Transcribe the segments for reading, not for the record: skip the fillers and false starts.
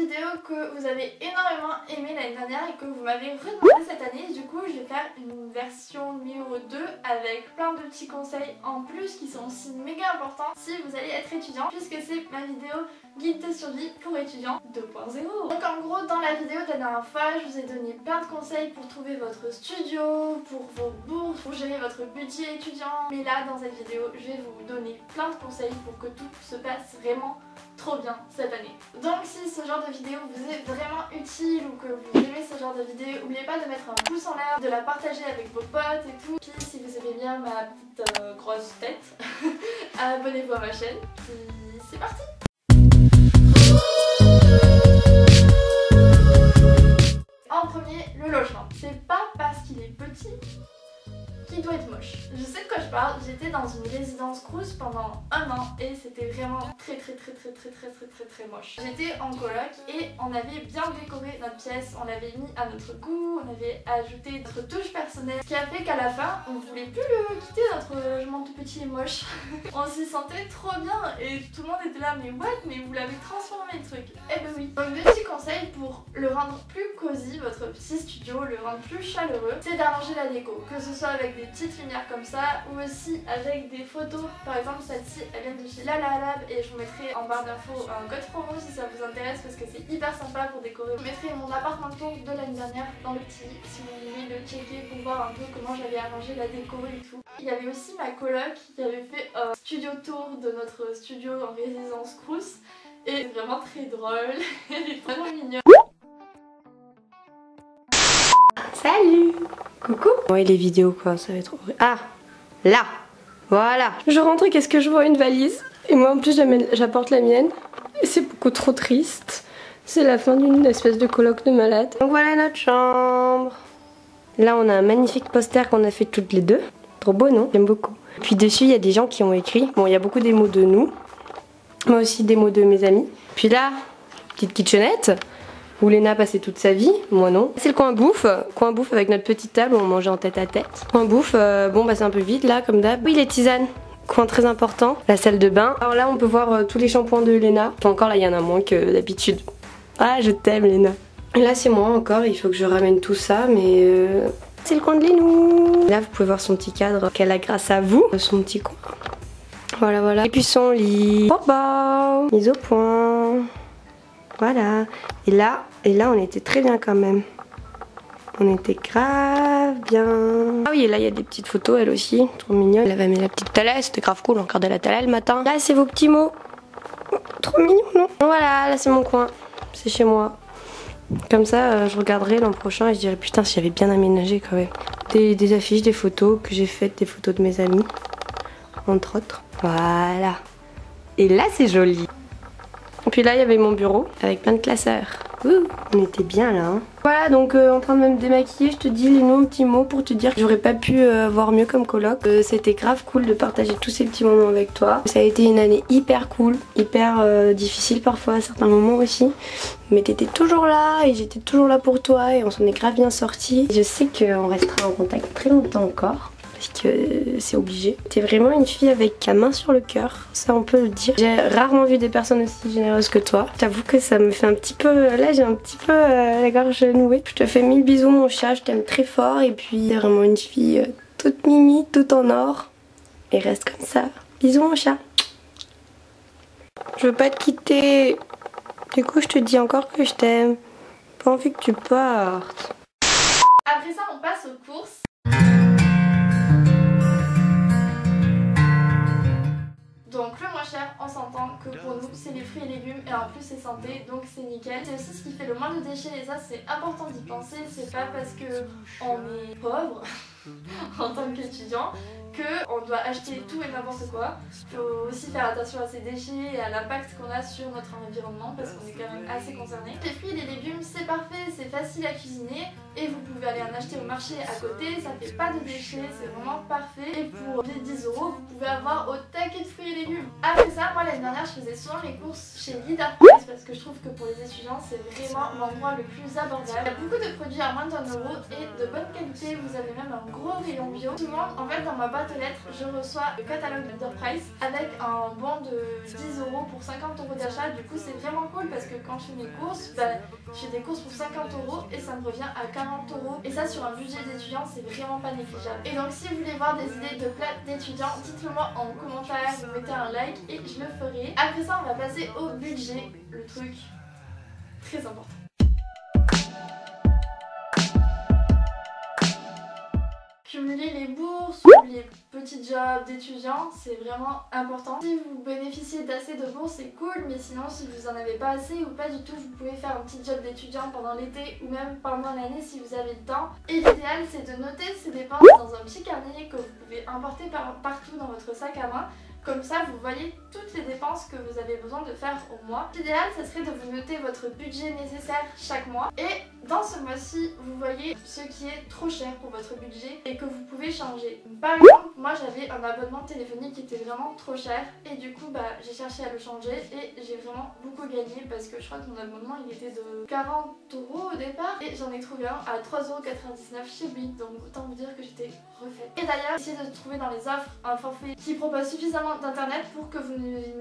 vidéo que vous avez énormément aimé l'année dernière et que vous m'avez redemandé cette année. Du coup, je vais faire une version numéro 2 avec plein de petits conseils en plus qui sont aussi méga importants si vous allez être étudiant, puisque c'est ma vidéo guide de survie pour étudiants 2.0. Donc en gros, dans la vidéo de la dernière fois, je vous ai donné plein de conseils pour trouver votre studio, pour vos bourses, pour gérer votre budget étudiant. Mais là, dans cette vidéo, je vais vous donner plein de conseils pour que tout se passe vraiment trop bien cette année. Donc si ce genre de vidéo vous est vraiment utile ou que vous aimez ce genre de vidéo, n'oubliez pas de mettre un pouce en l'air, de la partager avec vos potes et tout. Puis si vous aimez bien ma petite grosse tête, abonnez-vous à ma chaîne. Puis c'est parti! En premier, le logement. C'est pas parce qu'il est petit qu'il doit être moche. Je sais de quoi je parle, j'étais dans une résidence Crous pendant un an et c'était vraiment très moche. J'étais en coloc et on avait bien décoré notre pièce, on l'avait mis à notre goût, on avait ajouté notre touche personnelle, ce qui a fait qu'à la fin on voulait plus le quitter, notre logement tout petit et moche. On s'y sentait trop bien et tout le monde était là, mais what, mais vous l'avez transformé le truc. Eh ben oui. Donc des petits conseils pour le rendre plus cosy, votre petit studio, le rendre plus chaleureux, c'est d'arranger la déco, que ce soit avec des petites lumières comme ça ou aussi avec des photos. Par exemple, celle-ci elle vient de chez Lala et je vous mettrai en barre d'infos un code promo si ça vous intéresse parce que c'est hyper sympa pour décorer. Je mettrai mon appartement tour de l'année dernière dans le petit si vous voulez le checker pour voir un peu comment j'avais arrangé la déco et tout. Il y avait aussi ma coloc qui avait fait un studio tour de notre studio en résidence Crous et c'est vraiment très drôle. Elle est trop mignonne. Salut! Coucou! Ouais, les vidéos quoi, ça va être horrible. Ah! Là! Voilà! Je rentre et qu'est-ce que je vois? Une valise. Et moi en plus j'apporte la mienne. Et c'est beaucoup trop triste. C'est la fin d'une espèce de colloque de malade. Donc voilà notre chambre. Là on a un magnifique poster qu'on a fait toutes les deux. Trop beau non? J'aime beaucoup. Puis dessus il y a des gens qui ont écrit. Bon il y a beaucoup des mots de nous. Moi aussi des mots de mes amis. Puis là, petite kitchenette. Où Léna passait toute sa vie, moi non. C'est le coin bouffe avec notre petite table où on mangeait en tête à tête. Coin bouffe, bon bah c'est un peu vide là comme d'hab. Oui les tisanes, coin très important. La salle de bain. Alors là on peut voir tous les shampoings de Léna. Enfin, encore là il y en a moins que d'habitude. Ah je t'aime Léna. Et là c'est moi encore, il faut que je ramène tout ça mais... C'est le coin de Lénou. Là vous pouvez voir son petit cadre qu'elle a grâce à vous. Son petit coin. Voilà voilà. Et puis son lit. Oh bah, mise au point. Voilà, et là on était très bien quand même. On était grave bien. Ah oui, et là il y a des petites photos, elle aussi, trop mignonne. Elle avait mis la petite Thalès, c'était grave cool, on regardait la Thalès le matin. Là c'est vos petits mots. Oh, trop mignon, non? Voilà, là c'est mon coin, c'est chez moi. Comme ça, je regarderai l'an prochain et je dirais putain si j'avais bien aménagé quand même. Des affiches, des photos que j'ai faites, des photos de mes amis, entre autres. Voilà. Et là c'est joli. Et puis là il y avait mon bureau avec plein de classeurs. Ouh, on était bien là hein. Voilà donc en train de me démaquiller, je te dis les noms, petits mots pour te dire que j'aurais pas pu avoir mieux comme coloc. C'était grave cool de partager tous ces petits moments avec toi. Ça a été une année hyper cool, hyper difficile parfois à certains moments aussi. Mais t'étais toujours là et j'étais toujours là pour toi et on s'en est grave bien sortis. Je sais qu'on restera en contact très longtemps encore. Parce que c'est obligé. T'es vraiment une fille avec la main sur le cœur, ça on peut le dire. J'ai rarement vu des personnes aussi généreuses que toi. J'avoue que ça me fait un petit peu... Là j'ai un petit peu la gorge nouée. Je te fais 1000 bisous mon chat, je t'aime très fort. Et puis t'es vraiment une fille toute mimi, toute en or. Et reste comme ça. Bisous mon chat. Je veux pas te quitter. Du coup je te dis encore que je t'aime. Pas envie que tu partes. Après ça on passe aux courses. Donc le moins cher, on s'entend que pour nous c'est les fruits et légumes et en plus c'est santé donc c'est nickel. C'est aussi ce qui fait le moins de déchets et ça c'est important d'y penser. C'est pas parce que on est pauvre en tant qu'étudiant qu'on doit acheter tout et n'importe quoi. Il faut aussi faire attention à ces déchets et à l'impact qu'on a sur notre environnement parce qu'on est quand même assez concerné. Les fruits et les légumes c'est parfait, c'est facile à cuisiner et vous pouvez aller en acheter au marché à côté, ça fait pas de déchets, c'est vraiment parfait. Et pour les 10 €, vous pouvez avoir au taquet de fruits et légumes. Après ça, moi l'année dernière je faisais souvent les courses chez Leader Price parce que je trouve que pour les étudiants c'est vraiment l'endroit le plus abordable. Il y a beaucoup de produits à moins d'1 € et de bonne qualité, vous avez même un gros rayon bio. Souvent en fait dans ma boîte aux lettres je reçois le catalogue Leader Price avec un bon de 10 € pour 50 € d'achat. Du coup c'est vraiment cool parce que quand je je fais mes courses, je fais des courses pour 50 € et ça me revient à 40 €. Et ça sur un budget d'étudiant c'est vraiment pas négligeable. Et donc si vous voulez voir des idées de plats d'étudiants, dites-le moi en commentaire, vous mettez un like et je le ferai. Après ça on va passer au budget, le truc très important. Cumuler les bourses ou les petits jobs d'étudiants, c'est vraiment important. Si vous bénéficiez d'assez de bourses, c'est cool, mais sinon si vous en avez pas assez ou pas du tout, vous pouvez faire un petit job d'étudiant pendant l'été ou même pendant l'année si vous avez le temps. Et l'idéal c'est de noter ces dépenses dans un petit carnet que vous pouvez emporter partout dans votre sac à main. Comme ça, vous voyez toutes les dépenses que vous avez besoin de faire au mois. L'idéal, ce serait de vous noter votre budget nécessaire chaque mois. Et dans ce mois-ci, vous voyez ce qui est trop cher pour votre budget et que vous pouvez changer. Par exemple, moi j'avais un abonnement téléphonique qui était vraiment trop cher. Et du coup, j'ai cherché à le changer et j'ai vraiment beaucoup gagné parce que je crois que mon abonnement il était de 40 € au départ. Et j'en ai trouvé un à 3,99 € chez lui. Donc autant vous dire que j'étais refaite. Et d'ailleurs, essayez de trouver dans les offres un forfait qui propose suffisamment d'internet pour que vous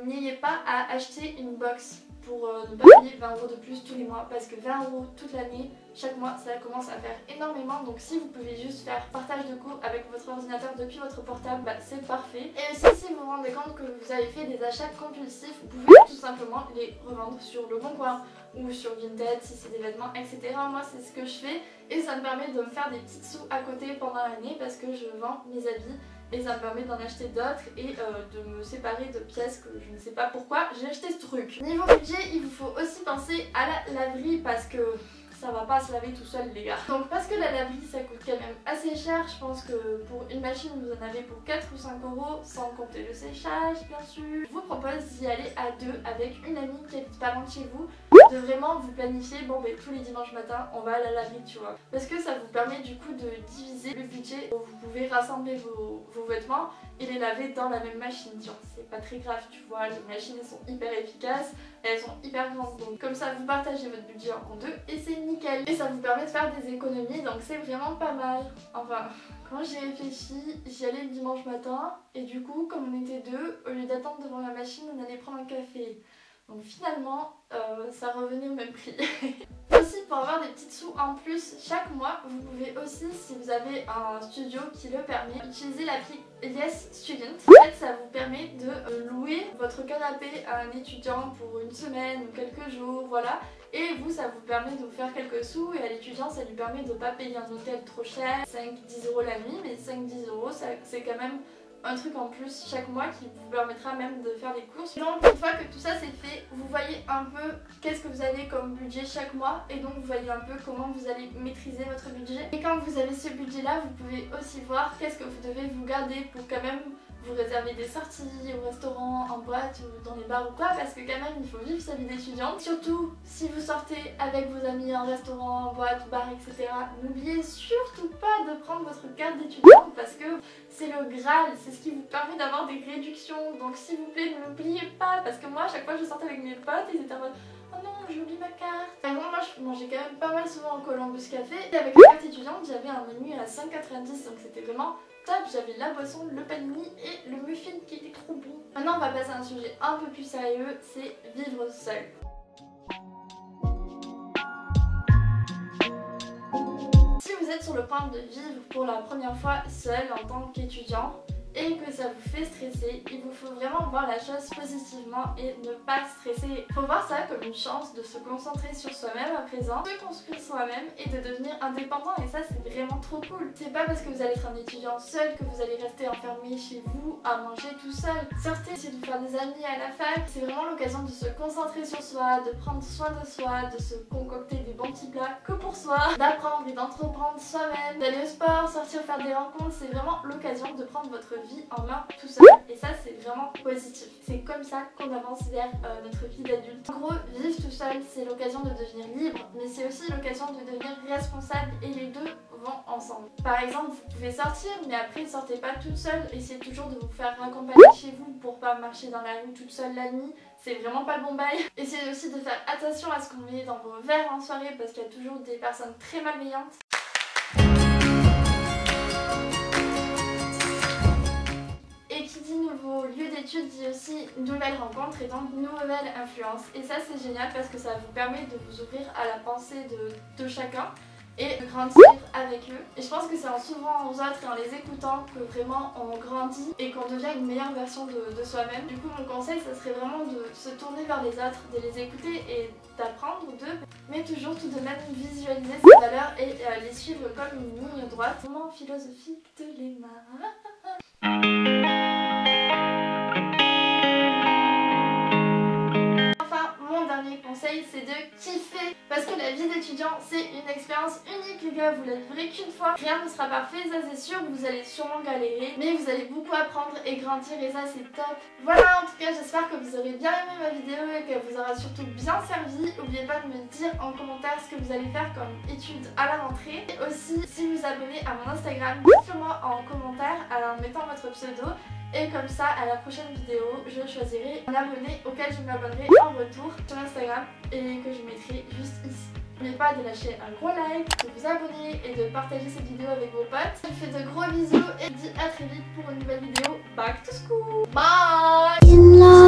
n'ayez pas à acheter une box pour ne pas payer 20 € de plus tous les mois parce que 20 € toute l'année, chaque mois ça commence à faire énormément. Donc si vous pouvez juste faire partage de coûts avec votre ordinateur depuis votre portable, c'est parfait. Et aussi si vous vous rendez compte que vous avez fait des achats compulsifs, vous pouvez tout simplement les revendre sur Le Bon Coin ou sur Vinted si c'est des vêtements, etc. Moi c'est ce que je fais et ça me permet de me faire des petites sous à côté pendant l'année parce que je vends mes habits. Et ça me permet d'en acheter d'autres et de me séparer de pièces que je ne sais pas pourquoi j'ai acheté ce truc. Niveau budget, il vous faut aussi penser à la laverie parce que ça va pas se laver tout seul les gars. Donc parce que la laverie ça coûte quand même assez cher, je pense que pour une machine vous en avez pour 4 ou 5 € sans compter le séchage bien sûr. Je vous propose d'y aller à deux avec une amie qui habite pas loin de chez vous, de vraiment vous planifier, tous les dimanches matin on va à la laverie tu vois. Parce que ça vous permet du coup de diviser le budget, vous pouvez rassembler vos vêtements et les laver dans la même machine, genre c'est pas très grave tu vois, les machines elles sont hyper efficaces, elles sont hyper grandes donc comme ça vous partagez votre budget en deux et c'est nickel. Et ça vous permet de faire des économies donc c'est vraiment pas mal. Enfin quand j'ai réfléchi, j'y allais le dimanche matin et du coup comme on était deux, au lieu d'attendre devant la machine on allait prendre un café. Donc finalement ça revenait au même prix. Aussi pour avoir des petites sous en plus chaque mois, vous pouvez aussi, si vous avez un studio qui le permet, utiliser l'appli Yes Student. En fait ça vous permet de louer votre canapé à un étudiant pour une semaine ou quelques jours, voilà. Et vous ça vous permet de vous faire quelques sous et à l'étudiant ça lui permet de ne pas payer un hôtel trop cher, 5-10 € la nuit, mais 5-10 € c'est quand même un truc en plus chaque mois qui vous permettra même de faire des courses. Donc une fois que tout ça c'est fait, vous voyez un peu qu'est-ce que vous avez comme budget chaque mois et donc vous voyez un peu comment vous allez maîtriser votre budget. Et quand vous avez ce budget là, vous pouvez aussi voir qu'est-ce que vous devez vous garder pour quand même vous réserver des sorties au restaurant, en boîte ou dans les bars ou quoi, parce que quand même il faut vivre sa vie d'étudiante. Surtout si vous sortez avec vos amis en restaurant, en boîte, bar, etc. N'oubliez surtout pas de prendre votre carte d'étudiante parce que c'est le Graal, c'est ce qui vous permet d'avoir des réductions. Donc s'il vous plaît n'oubliez pas, parce que moi à chaque fois je sortais avec mes potes et ils étaient en mode oh non j'oublie ma carte. Par exemple moi je mangeais quand même pas mal souvent au Columbus Café et avec la carte étudiante j'avais un menu à 5,90 donc c'était vraiment top, j'avais la boisson, le panini et le muffin qui était trop bon. Maintenant on va passer à un sujet un peu plus sérieux, c'est vivre seul. Si vous êtes sur le point de vivre pour la première fois seul en tant qu'étudiant et que ça vous fait stresser, il vous faut vraiment voir la chose positivement et ne pas stresser. Faut voir ça comme une chance de se concentrer sur soi-même à présent, de construire soi-même et de devenir indépendant et ça c'est vraiment trop cool. C'est pas parce que vous allez être un étudiant seul que vous allez rester enfermé chez vous à manger tout seul. Sortez, essayez de vous faire des amis à la fac, c'est vraiment l'occasion de se concentrer sur soi, de prendre soin de soi, de se concocter des bons petits plats que pour soi, d'apprendre et d'entreprendre soi-même, d'aller au sport, sortir faire des rencontres, c'est vraiment l'occasion de prendre votre vie en main tout seul et ça c'est vraiment positif. C'est comme ça qu'on avance vers notre vie d'adulte. En gros, vivre tout seul c'est l'occasion de devenir libre mais c'est aussi l'occasion de devenir responsable et les deux vont ensemble. Par exemple, vous pouvez sortir mais après ne sortez pas toute seule, essayez toujours de vous faire accompagner chez vous pour pas marcher dans la rue toute seule la nuit, c'est vraiment pas le bon bail. Essayez aussi de faire attention à ce qu'on met dans vos verres en soirée parce qu'il y a toujours des personnes très malveillantes. Et qui dit nouveau lieu d'études dit aussi nouvelle rencontre et donc nouvelle influence. Et ça c'est génial parce que ça vous permet de vous ouvrir à la pensée de chacun et de grandir avec eux. Et je pense que c'est en s'ouvrant aux autres et en les écoutant que vraiment on grandit et qu'on devient une meilleure version de soi-même. Du coup mon conseil ça serait vraiment de se tourner vers les autres, de les écouter et d'apprendre d'eux, mais toujours tout de même visualiser ces valeurs et les suivre comme une ligne droite. Moment philosophique de l'Emma. Dernier conseil, c'est de kiffer parce que la vie d'étudiant c'est une expérience unique les gars, vous la vivrez qu'une fois, rien ne sera parfait, ça c'est sûr, vous allez sûrement galérer mais vous allez beaucoup apprendre et grandir et ça c'est top. Voilà, en tout cas j'espère que vous aurez bien aimé ma vidéo et qu'elle vous aura surtout bien servi. N'oubliez pas de me dire en commentaire ce que vous allez faire comme études à la rentrée et aussi si vous abonnez à mon Instagram, dites-le moi en commentaire en mettant votre pseudo. Et comme ça, à la prochaine vidéo, je choisirai un abonné auquel je m'abonnerai en retour sur Instagram et que je mettrai juste ici. N'oubliez pas de lâcher un gros like, de vous abonner et de partager cette vidéo avec vos potes. Je vous fais de gros bisous et je vous dis à très vite pour une nouvelle vidéo Back to School. Bye!